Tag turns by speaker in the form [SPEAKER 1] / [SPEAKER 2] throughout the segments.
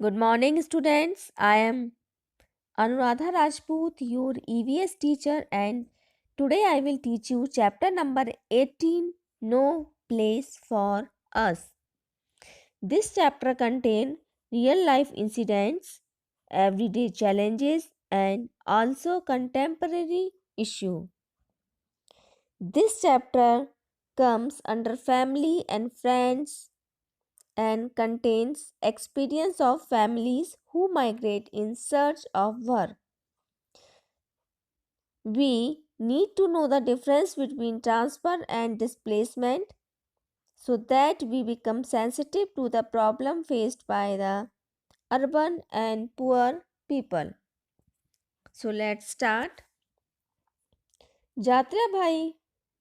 [SPEAKER 1] Good morning, students. I am Anuradha Rajput, your EVS teacher, and today I will teach you chapter number 18, No Place for Us. This chapter contains real life incidents, everyday challenges, and also contemporary issue. This chapter comes under family and friends and contains experience of families who migrate in search of work. We need to know the difference between transfer and displacement so that we become sensitive to the problem faced by the urban and poor people. So let's start. Jatra Bhai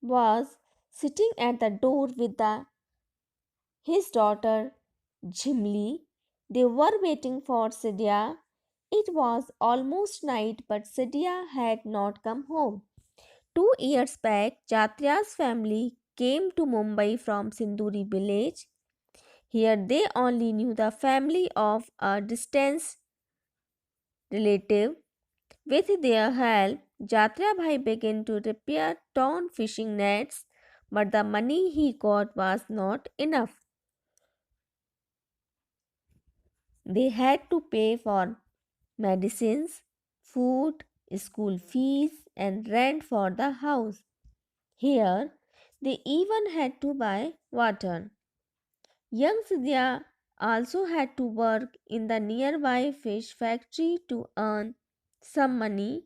[SPEAKER 1] was sitting at the door with his daughter Jimli. They were waiting for Sidya. It was almost night, but Sidya had not come home. 2 years back, Jatriya's family came to Mumbai from Sinduri village. Here they only knew the family of a distant relative. With their help, Jatriya Bhai began to repair torn fishing nets, but the money he got was not enough. They had to pay for medicines, food, school fees, and rent for the house. Here, they even had to buy water. Young Sidhya also had to work in the nearby fish factory to earn some money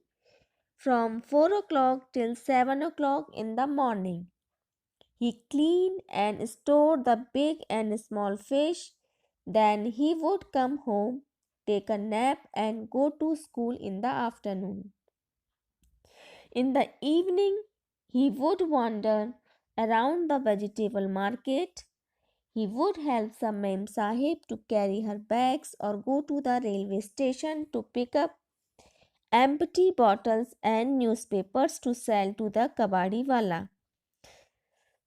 [SPEAKER 1] from 4 o'clock till 7 o'clock in the morning. He cleaned and stored the big and small fish. Then he would come home, take a nap, and go to school in the afternoon. In the evening, he would wander around the vegetable market. He would help some Mem Sahib to carry her bags or go to the railway station to pick up empty bottles and newspapers to sell to the kabadi wala.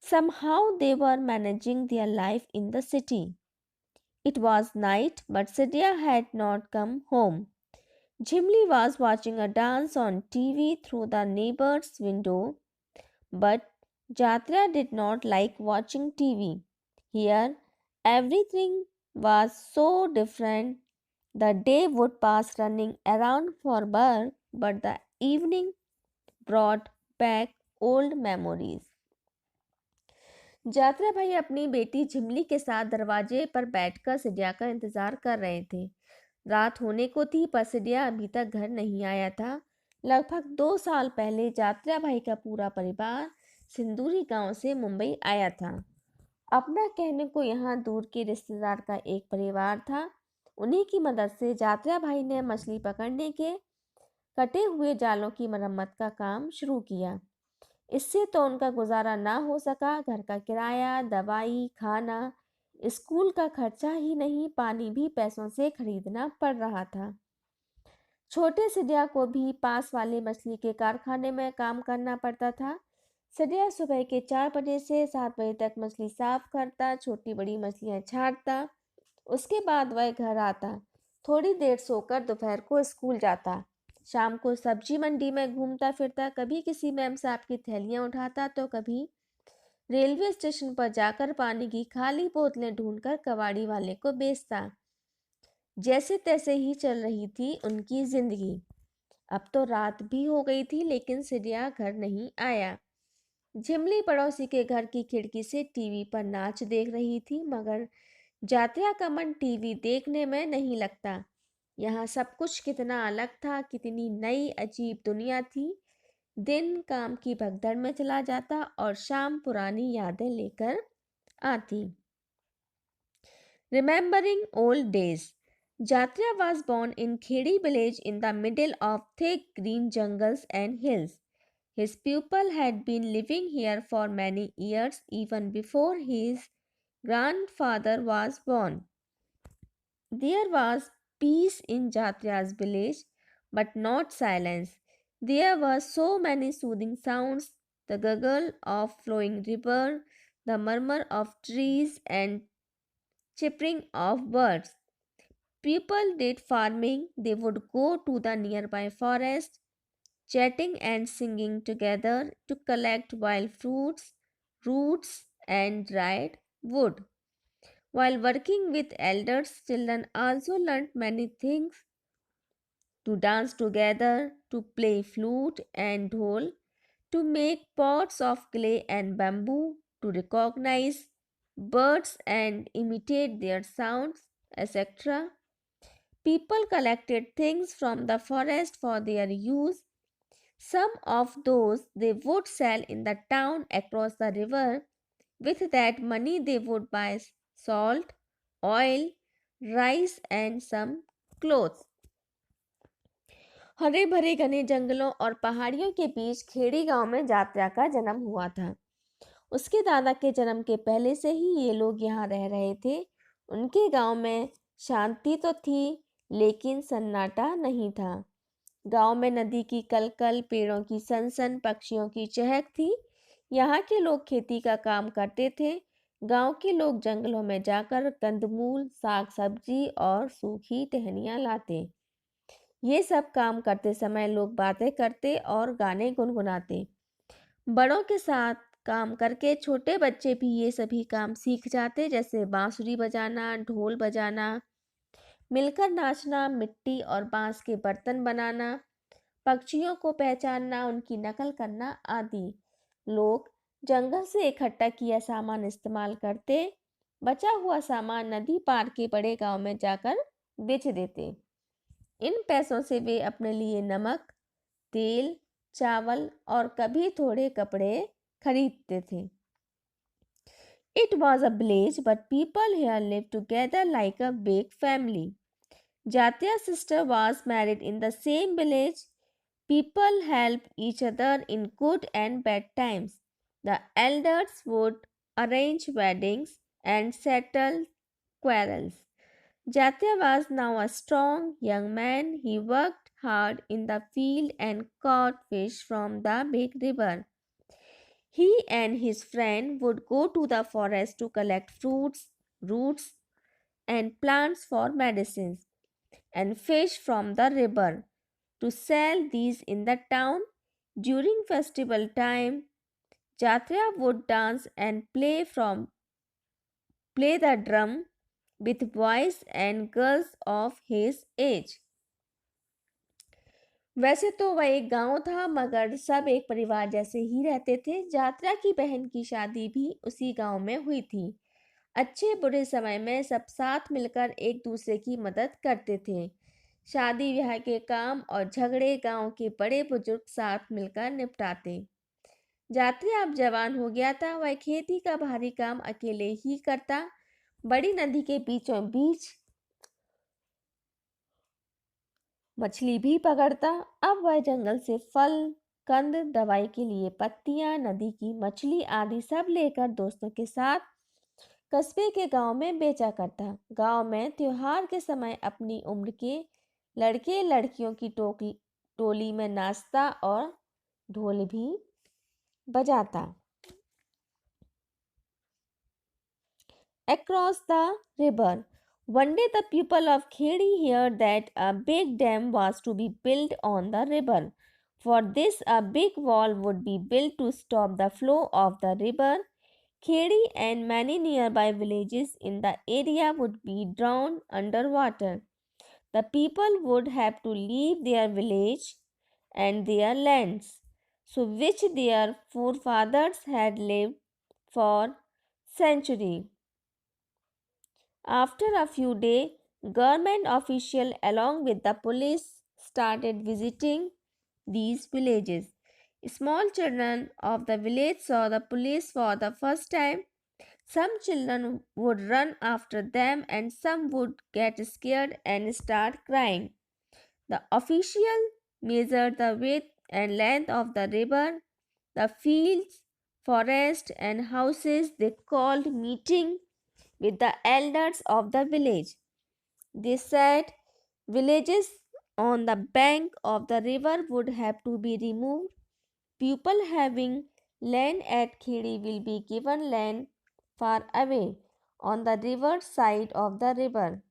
[SPEAKER 1] Somehow they were managing their life in the city. It was night, but Sidya had not come home. Jimli was watching a dance on TV through the neighbor's window, but Jatra did not like watching TV. Here, everything was so different. The day would pass running around for work, but the evening brought back old memories. जात्रा भाई अपनी बेटी झिमली के साथ दरवाजे पर बैठकर सिडिया का इंतजार कर रहे थे। रात होने को थी पर सिडिया अभी तक घर नहीं आया था। लगभग 2 साल पहले जात्रा भाई का पूरा परिवार सिंदूरी गांव से मुंबई आया था। अपना कहने को यहाँ दूर के रिश्तेदार का एक परिवार था। उन्हीं की मदद से जात्रा भाई ने मछली पकड़ने के कटे हुए जालों की मरम्मत का काम शुरू किया। इससे तो उनका गुजारा ना हो सका। घर का किराया, दवाई, खाना, स्कूल का खर्चा ही नहीं, पानी भी पैसों से खरीदना पड़ रहा था। छोटे सिडिया को भी पास वाले मछली के कारखाने में काम करना पड़ता था। सिडिया सुबह के 4 बजे से 7 बजे तक मछली साफ करता, छोटी बड़ी मछलियां छांटता। उसके बाद वह घर आता, थोड़ी देर सोकर दोपहर को स्कूल जाता। शाम को सब्जी मंडी में घूमता फिरता, कभी किसी मैम साहब की थैलियां उठाता तो कभी रेलवे स्टेशन पर जाकर पानी की खाली बोतलें ढूंढकर कबाड़ी वाले को बेचता। जैसे तैसे ही चल रही थी उनकी जिंदगी। अब तो रात भी हो गई थी लेकिन सिडिया घर नहीं आया। झिमली पड़ोसी के घर की खिड़की से टीवी पर नाच देख रही थी, मगर जात्या का मन टीवी देखने में नहीं लगता। यहाँ सब कुछ कितना अलग था, कितनी नई अजीब दुनिया थी। दिन काम की भगदड़ में चला जाता और शाम पुरानी यादें लेकर आती। Remembering old days. Jatria was born in Khedi village in the middle of thick green jungles and hills. His people had been living here for many years even before his grandfather was born. There was peace in Jatria's village, but not silence. There were so many soothing sounds, the gurgle of flowing river, the murmur of trees and chirping of birds. People did farming, they would go to the nearby forest, chatting and singing together to collect wild fruits, roots, and dried wood. While working with elders, children also learned many things: to dance together, to play flute and dhol, to make pots of clay and bamboo, to recognize birds and imitate their sounds, etc. People collected things from the forest for their use. Some of those they would sell in the town across the river. With that money, they would buy salt, oil, rice, and some clothes. हरे भरे घने जंगलों और पहाड़ियों के बीच खेड़ी गांव में जात्रा का जन्म हुआ था। उसके दादा के जन्म के पहले से ही ये लोग यहाँ रह रहे थे। उनके गांव में शांति तो थी, लेकिन सन्नाटा नहीं था। गांव में नदी की कलकल, पेड़ों की सनसन, पक्षियों की चहक थी। यहाँ के लोग खेती का काम करते थे। गांव के लोग जंगलों में जाकर कंदमूल, साग सब्जी और सूखी टहनियाँ लाते। ये सब काम करते समय लोग बातें करते और गाने गुनगुनाते। बड़ों के साथ काम करके छोटे बच्चे भी ये सभी काम सीख जाते, जैसे बांसुरी बजाना, ढोल बजाना, मिलकर नाचना, मिट्टी और बांस के बर्तन बनाना, पक्षियों को पहचानना, उनकी नकल करना आदि। लोग जंगल से इकट्ठा किया सामान इस्तेमाल करते। बचा हुआ सामान नदी पार के बड़े गांव में जाकर बेच देते। इन पैसों से वे अपने लिए नमक, तेल, चावल और कभी थोड़े कपड़े खरीदते थे। It was a village, but people here lived together like a big family. Jatia's sister was married in the same village. People helped each other in good and bad times. The elders would arrange weddings and settle quarrels. Jatya was now a strong young man. He worked hard in the field and caught fish from the big river. He and his friend would go to the forest to collect fruits, roots, and plants for medicines, and fish from the river to sell these in the town. During festival time, Jatra would dance and play the drum with boys and girls of his age. वैसे तो वह एक गांव था, मगर सब एक परिवार जैसे ही रहते थे। जात्रा की बहन की शादी भी उसी गांव में हुई थी। अच्छे बुरे समय में सब साथ मिलकर एक दूसरे की मदद करते थे। शादी ब्याह के काम और झगड़े गांव के बड़े बुजुर्ग साथ मिलकर निपटाते। जात्रा अब जवान हो गया था। वह खेती का भारी काम अकेले ही करता। बड़ी नदी के बीचों बीच मछली भी पकड़ता। अब वह जंगल से फल, कंद, दवाई के लिए पत्तियां, नदी की मछली आदि सब लेकर दोस्तों के साथ कस्बे के गांव में बेचा करता। गांव में त्योहार के समय अपनी उम्र के लड़के लड़कियों की टोली में नाचता और ढोल भी बजाता। Across the river, one day the people of Khedi heard that a big dam was to be built on the river. For this, a big wall would be built to stop the flow of the river. Khedi and many nearby villages in the area would be drowned underwater. The people would have to leave their village and their lands, so which their forefathers had lived for centuries. After a few days, government officials along with the police started visiting these villages. Small children of the village saw the police for the first time. Some children would run after them and some would get scared and start crying. The official measured the width and length of the river, the fields, forest, and houses. They called meeting with the elders of the village. They said villages on the bank of the river would have to be removed. People having land at Khedi will be given land far away on the river side of the river.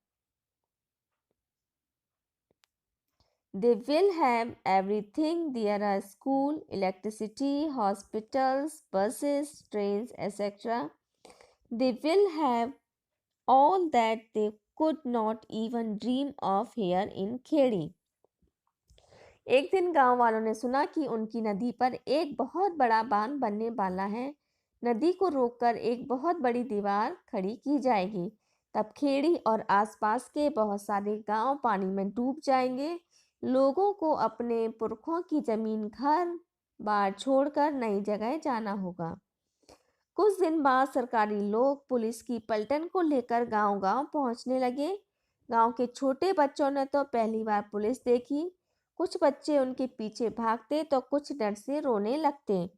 [SPEAKER 1] They will have everything. There are school, electricity, hospitals, buses, trains, etc. They will have all that they could not even dream of here in Khedi. एक दिन गांव वालों ने सुना कि उनकी नदी पर एक बहुत बड़ा बांध बनने वाला है। नदी को रोककर एक बहुत बड़ी दीवार खड़ी की जाएगी। तब खेड़ी और आसपास के बहुत सारे गांव पानी में डूब जाएंगे। लोगों को अपने पुरखों की जमीन, घर बार छोड़कर नई जगह जाना होगा। कुछ दिन बाद सरकारी लोग पुलिस की पलटन को लेकर गांव-गांव पहुंचने लगे। गांव के छोटे बच्चों ने तो पहली बार पुलिस देखी। कुछ बच्चे उनके पीछे भागते तो कुछ डर से रोने लगते।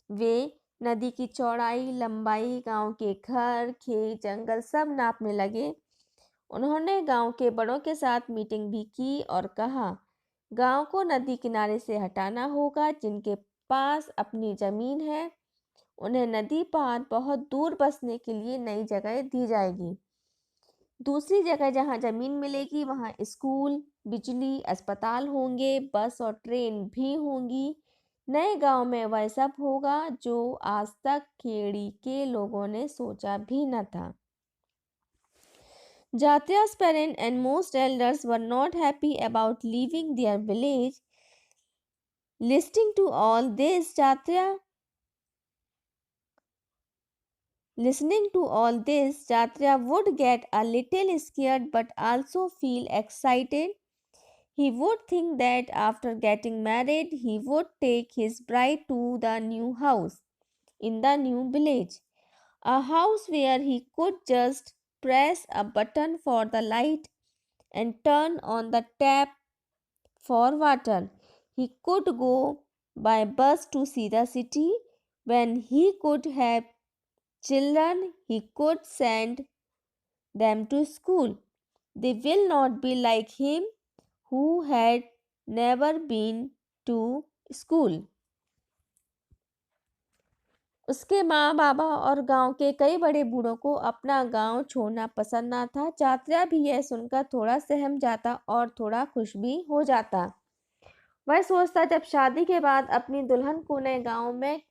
[SPEAKER 1] वे नदी की चौड़ाई, लंबाई, गांव के घर, खेत, जंगल सब नापने लगे। उन्होंने गांव के बड़ों के साथ मीटिंग भी की और कहा, गांव को नदी किनारे से हटाना होगा। जिनके पास अपनी जमीन है उन्हें नदी पार बहुत दूर बसने के लिए नई जगह दी जाएगी। दूसरी जगह जहां जमीन मिलेगी वहां स्कूल, बिजली, अस्पताल होंगे, बस और ट्रेन भी होंगी। नए गांव में वह सब होगा जो आज तक खेड़ी के लोगों ने सोचा भी न था। Jatia's parents and most elders were not happy about leaving their village. Listening to all this, Jatria would get a little scared but also feel excited. He would think that after getting married, he would take his bride to the new house in the new village, a house where he could just press a button for the light and turn on the tap for water. He could go by bus to see the city. When he could have children, he could send them to school. They will not be like him who had never been to school. उसके माँ बाबा और गांव के कई बड़े बूढ़ों को अपना गांव छोड़ना पसंद ना था। चात्र्या भी यह सुनकर थोड़ा सहम जाता और थोड़ा खुश भी हो जाता। वह सोचता जब शादी के बाद अपनी दुल्हन को नए गांव में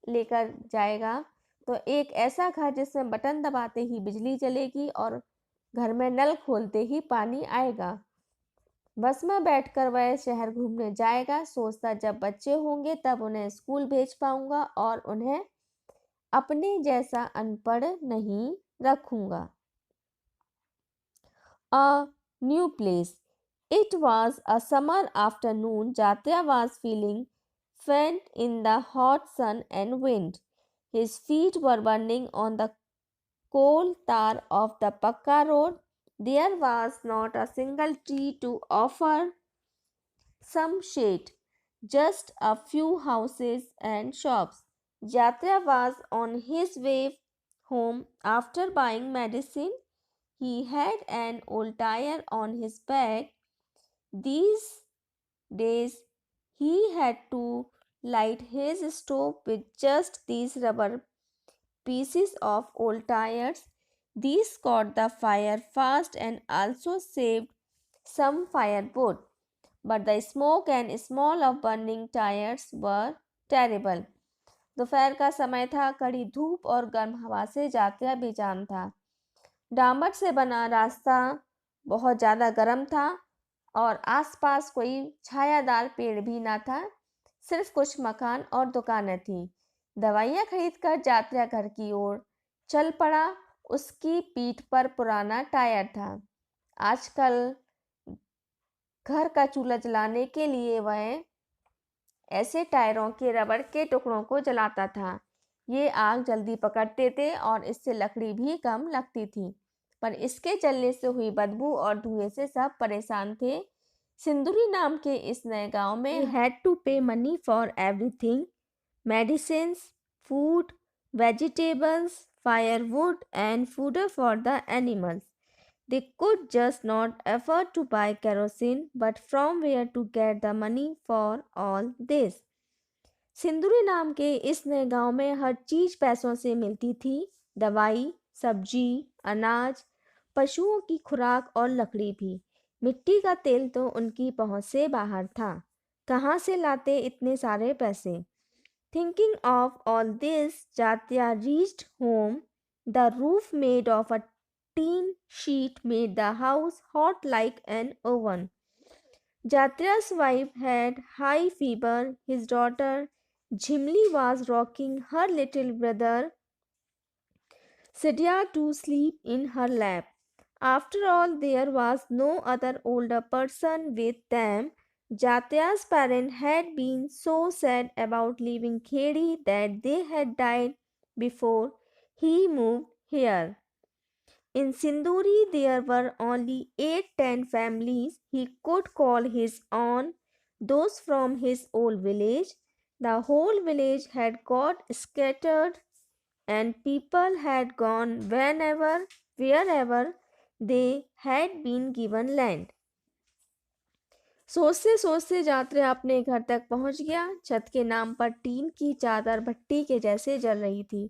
[SPEAKER 1] लेकर जाएगा तो एक ऐसा घर जिसमें बटन दबाते ही बिजली चलेगी और घर में नल खोलते ही पानी आएगा। बस में बैठकर वह शहर घूमने जाएगा। सोचता जब बच्चे होंगे तब उन्हें स्कूल भेज पाऊंगा और उन्हें अपने जैसा अनपढ़ नहीं रखूंगा। A new place. It was a summer afternoon. Jatya was feeling faint in the hot sun and wind. His feet were burning on the coal tar of the Pakka road. There was not a single tree to offer some shade, just a few houses and shops. Jatya was on his way home after buying medicine. He had an old tire on his back. These days he had to light his stove with just these rubber pieces of old tires. These caught the fire fast and also saved some firewood. But the smoke and smell of burning tires were terrible. दोपहर का समय था। कड़ी धूप और गर्म हवा से जात्या बेजान था। डामर से बना रास्ता बहुत ज़्यादा गर्म था और आसपास कोई छायादार पेड़ भी ना था। सिर्फ कुछ मकान और दुकानें थीं। दवाइयाँ खरीदकर जात्या घर की ओर चल पड़ा। उसकी पीठ पर पुराना टायर था। आजकल घर का चूल्हा जलाने के लिए वह ऐसे टायरों के रबड़ के टुकड़ों को जलाता था। ये आग जल्दी पकड़ते थे और इससे लकड़ी भी कम लगती थी, पर इसके जलने से हुई बदबू और धुएं से सब परेशान थे। सिंदूरी नाम के इस नए गांव में हैड टू पे money for everything, medicines, food, vegetables, firewood, and fodder for the animals. They could just not afford to buy kerosene, but from where to get the money for all this? सिंदूरी नाम के इस नए गांव में हर चीज पैसों से मिलती थी। दवाई, सब्जी, अनाज, पशुओं की खुराक और लकड़ी भी। मिट्टी का तेल तो उनकी पहुंच से बाहर था। कहाँ से लाते इतने सारे पैसे? Thinking of all this, Jatya reached home. The roof made of a tin sheet made the house hot like an oven. Jatya's wife had high fever. His daughter Jimli was rocking her little brother Sidya to sleep in her lap. After all, there was no other older person with them. Jatya's parents had been so sad about leaving Khedi that they had died before he moved here. In Sinduri, there were only 8-10 families he could call his own, those from his old village. The whole village had got scattered and people had gone wherever they had been given land. सोचते जात्रा अपने घर तक पहुंच गया। छत के नाम पर टीन की चादर भट्टी के जैसे जल रही थी।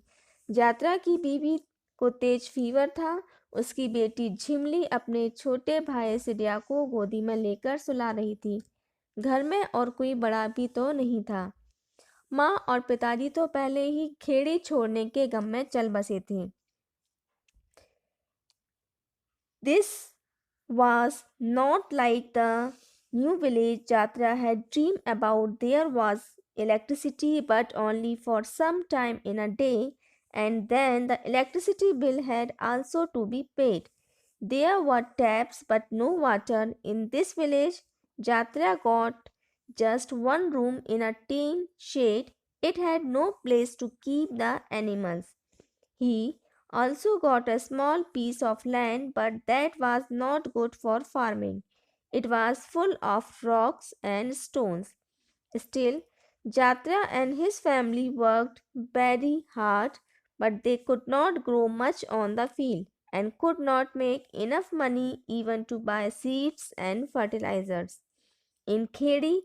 [SPEAKER 1] यात्रा की बीवी को तेज फीवर था। उसकी बेटी झिमली अपने छोटे भाई सिडिया को गोदी में लेकर सुला रही थी। घर में और कोई बड़ा भी तो नहीं था। माँ और पिताजी तो पहले ही खेड़ी छोड़ने के गम में चल बसे थे। This was not like the new village Jatra had dreamed about. There was electricity, but only for some time in a day, and then the electricity bill had also to be paid. There were taps, but no water. In this village, Jatra got just one room in a tin shed. It had no place to keep the animals. He also got a small piece of land, but that was not good for farming. It was full of rocks and stones. Still, Jatra and his family worked very hard, but they could not grow much on the field and could not make enough money even to buy seeds and fertilizers. In Khedi,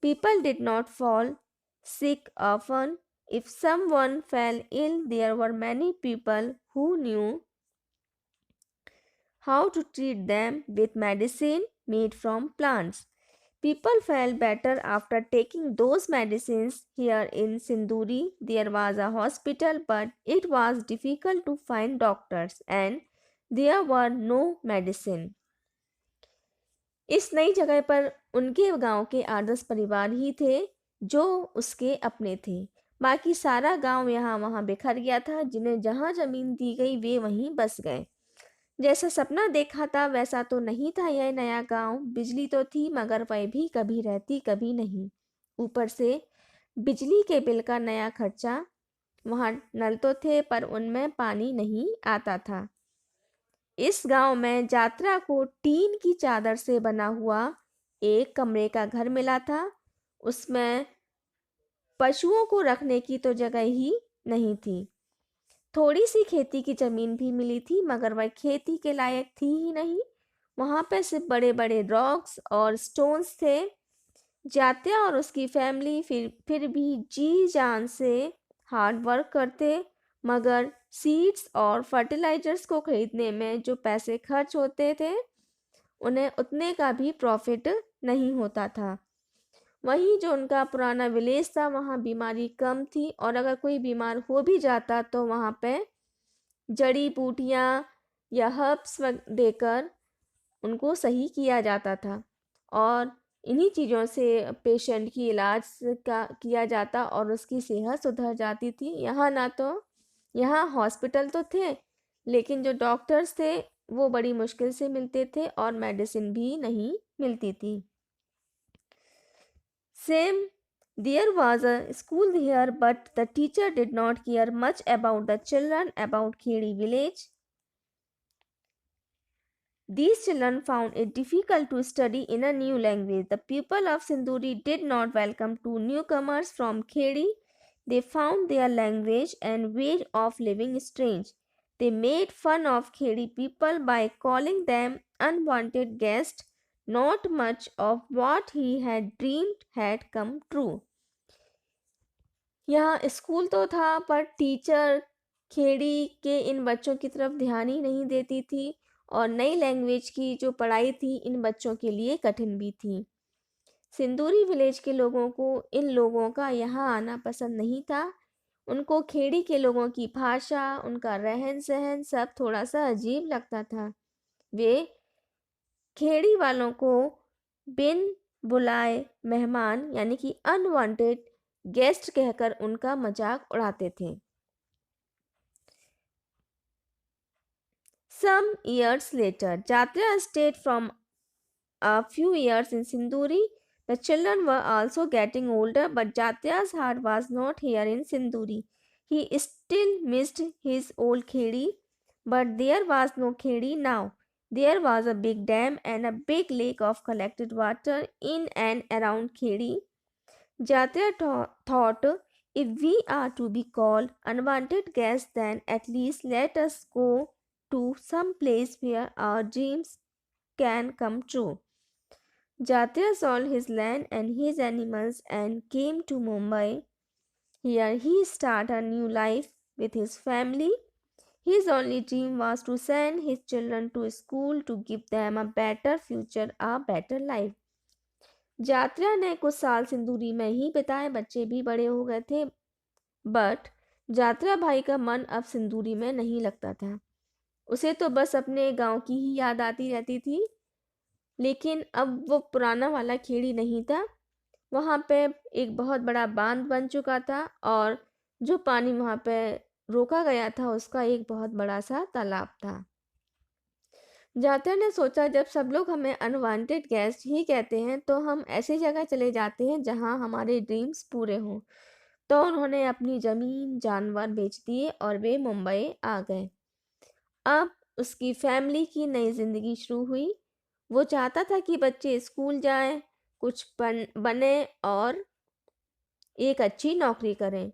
[SPEAKER 1] people did not fall sick often. If someone fell ill, there were many people who knew how to treat them with medicine made from plants. People felt better after taking those medicines. Here in Sinduri, there was a hospital, but it was difficult to find doctors and there were no medicine. इस नई जगह पर उनके गांव के 8-10 परिवार ही थे जो उसके अपने थे। बाकी सारा गांव यहाँ वहाँ बिखर गया था। जिन्हें जहाँ जमीन दी गई वे वहीं बस गए। जैसा सपना देखा था वैसा तो नहीं था यह नया गांव। बिजली तो थी मगर वह भी कभी रहती कभी नहीं। ऊपर से बिजली के बिल का नया खर्चा। वहाँ नल तो थे पर उनमें पानी नहीं आता था। इस गांव में यात्रा को टीन की चादर से बना हुआ एक कमरे का घर मिला था। उसमें पशुओं को रखने की तो जगह ही नहीं थी। थोड़ी सी खेती की जमीन भी मिली थी मगर वह खेती के लायक थी ही नहीं। वहां पर सिर्फ बड़े बड़े रॉक्स और स्टोन्स थे। जात्या और उसकी फैमिली फिर भी जी जान से हार्ड वर्क करते मगर सीड्स और फर्टिलाइजर्स को खरीदने में जो पैसे खर्च होते थे उन्हें उतने का भी प्रॉफिट नहीं होता था। वहीं जो उनका पुराना विलेज था वहाँ बीमारी कम थी और अगर कोई बीमार हो भी जाता तो वहाँ पे जड़ी बूटियाँ या हर्ब्स देकर उनको सही किया जाता था और इन्हीं चीज़ों से पेशेंट की इलाज का किया जाता और उसकी सेहत सुधर जाती थी। यहाँ ना तो यहाँ हॉस्पिटल तो थे लेकिन जो डॉक्टर्स थे वो बड़ी मुश्किल से मिलते थे और मेडिसिन भी नहीं मिलती थी। Same there was a school here but the teacher did not care much about the children about Khedi village. These children found it difficult to study in a new language. The people of Sinduri did not welcome two newcomers from Khedi. They found their language and way of living strange. They made fun of Khedi people by calling them unwanted guests. Not much of what he had dreamed had come true. यहाँ school तो था पर teacher Khedi के इन बच्चों की तरफ ध्यान ही नहीं देती थी और नई लैंग्वेज की जो पढ़ाई थी इन बच्चों के लिए कठिन भी थी। सिंदूरी विलेज के लोगों को इन लोगों का यहाँ आना पसंद नहीं था। उनको खेड़ी के लोगों की भाषा, उनका रहन-सहन सब थोड़ा-सा अजीब लगता था। वे खेड़ी वालों को बिन बुलाए मेहमान यानी कि अनवांटेड गेस्ट कहकर उनका मजाक उड़ाते थे। Some years later, Jatya stayed from a few years in Sinduri. The children were also getting older, but Jatya's heart was not here in Sinduri. He still missed his old Khedi, but there was no Khedi now. There was a big dam and a big lake of collected water in and around Khedi. Jatya thought, if we are to be called unwanted guests, then at least let us go to some place where our dreams can come true. Jatya sold his land and his animals and came to Mumbai. Here he started a new life with his family. His only dream was to send his children to school to give them a better future, a better life. जात्रा ने कुछ साल सिंदूरी में ही बिताए, बच्चे भी बड़े हो गए थे, बट जात्रा भाई का मन अब सिंदूरी में नहीं लगता था। उसे तो बस अपने गांव की ही याद आती रहती थी। लेकिन अब वो पुराना वाला खेड़ी नहीं था। वहाँ पे एक बहुत बड़ा बांध बन चुका था और जो पानी वहाँ पे रोका गया था उसका एक बहुत बड़ा सा तालाब था। जातर ने सोचा, जब सब लोग हमें अनवांटेड गेस्ट ही कहते हैं तो हम ऐसी जगह चले जाते हैं जहाँ हमारे ड्रीम्स पूरे हों। तो उन्होंने अपनी ज़मीन जानवर बेच दिए और वे मुंबई आ गए। अब उसकी फैमिली की नई ज़िंदगी शुरू हुई। वो चाहता था कि बच्चे स्कूल जाएं, कुछ बने और एक अच्छी नौकरी करें।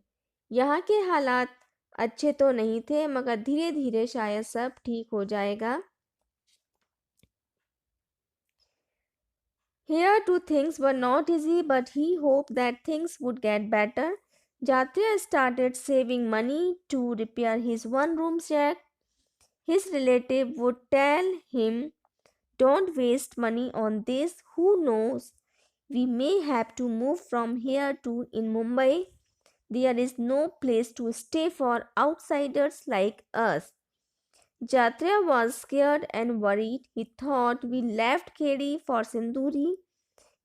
[SPEAKER 1] यहाँ के हालात अच्छे तो नहीं थे, मगर धीरे धीरे शायद सब ठीक हो जाएगा। Here too things were not easy, but he hoped that things would get better. Jatya started saving money to repair his one-room shack. His relative would tell him, don't waste money on this. Who knows? We may have to move from here to in Mumbai. There is no place to stay for outsiders like us. Jatya was scared and worried. He thought, we left Khedi for Sinduri.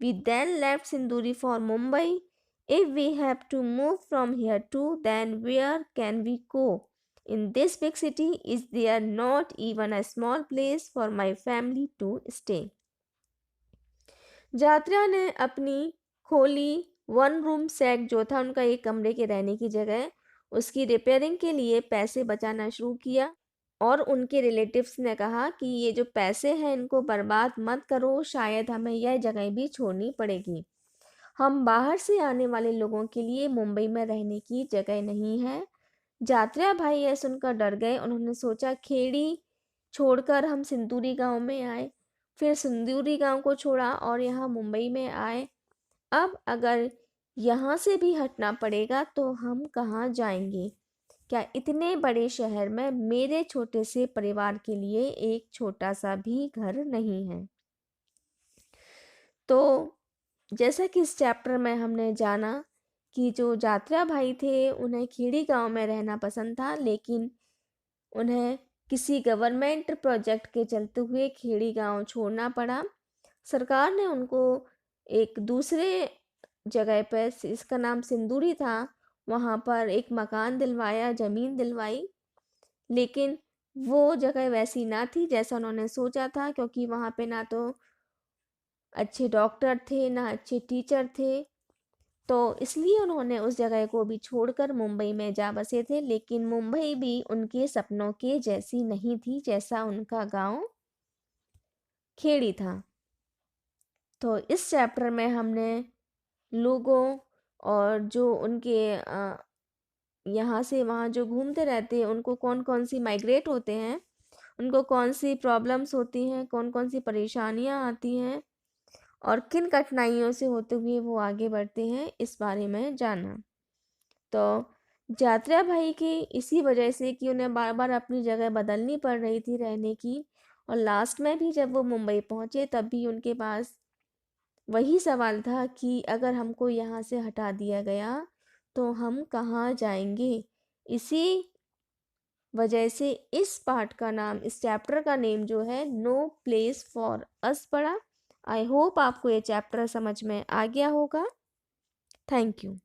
[SPEAKER 1] We then left Sinduri for Mumbai. If we have to move from here too, then where can we go? In this big city, is there not even a small place for my family to stay? जात्रा ने अपनी खोली one room set जो था उनका एक कमरे के रहने की जगह, उसकी रिपेयरिंग के लिए पैसे बचाना शुरू किया और उनके रिलेटिव्स ने कहा कि ये जो पैसे हैं इनको बर्बाद मत करो, शायद हमें यह जगह भी छोड़नी पड़ेगी। हम बाहर से आने वाले लोगों के लिए मुंबई में रहने की जगह नहीं है। जात्रा भाई यह सुनकर डर गए। उन्होंने सोचा, खेड़ी छोड़कर हम सिंदूरी गांव में आए, फिर सिंदूरी गांव को छोड़ा और यहाँ मुंबई में आए। अब अगर यहाँ से भी हटना पड़ेगा तो हम कहाँ जाएंगे? क्या इतने बड़े शहर में मेरे छोटे से परिवार के लिए एक छोटा सा भी घर नहीं है? तो जैसा कि इस चैप्टर में हमने जाना कि जो जात्रा भाई थे उन्हें खेड़ी गांव में रहना पसंद था, लेकिन उन्हें किसी गवर्नमेंट प्रोजेक्ट के चलते हुए खेड़ी गांव छोड़ना पड़ा। सरकार ने उनको एक दूसरे जगह पर, इसका नाम सिंदूरी था, वहाँ पर एक मकान दिलवाया, ज़मीन दिलवाई, लेकिन वो जगह वैसी ना थी जैसा उन्होंने सोचा था, क्योंकि वहाँ पे ना तो अच्छे डॉक्टर थे ना अच्छे टीचर थे। तो इसलिए उन्होंने उस जगह को भी छोड़कर मुंबई में जा बसे थे। लेकिन मुंबई भी उनके सपनों के जैसी नहीं थी जैसा उनका गांव खेड़ी था। तो इस चैप्टर में हमने लोगों और जो उनके यहाँ से वहाँ जो घूमते रहते हैं उनको कौन कौन सी माइग्रेट होते हैं, उनको कौन सी प्रॉब्लम्स होती हैं, कौन कौन सी परेशानियाँ आती हैं और किन कठिनाइयों से होते हुए वो आगे बढ़ते हैं, इस बारे में जाना। तो जात्रा भाई की इसी वजह से कि उन्हें बार बार अपनी जगह बदलनी पड़ रही थी रहने की, और लास्ट में भी जब वो मुंबई पहुंचे तब भी उनके पास वही सवाल था कि अगर हमको यहाँ से हटा दिया गया तो हम कहाँ जाएंगे। इसी वजह से इस पार्ट का नाम, इस चैप्टर का नेम जो है, नो प्लेस फॉर अस पड़ा। आई होप आपको ये चैप्टर समझ में आ गया होगा। Thank you.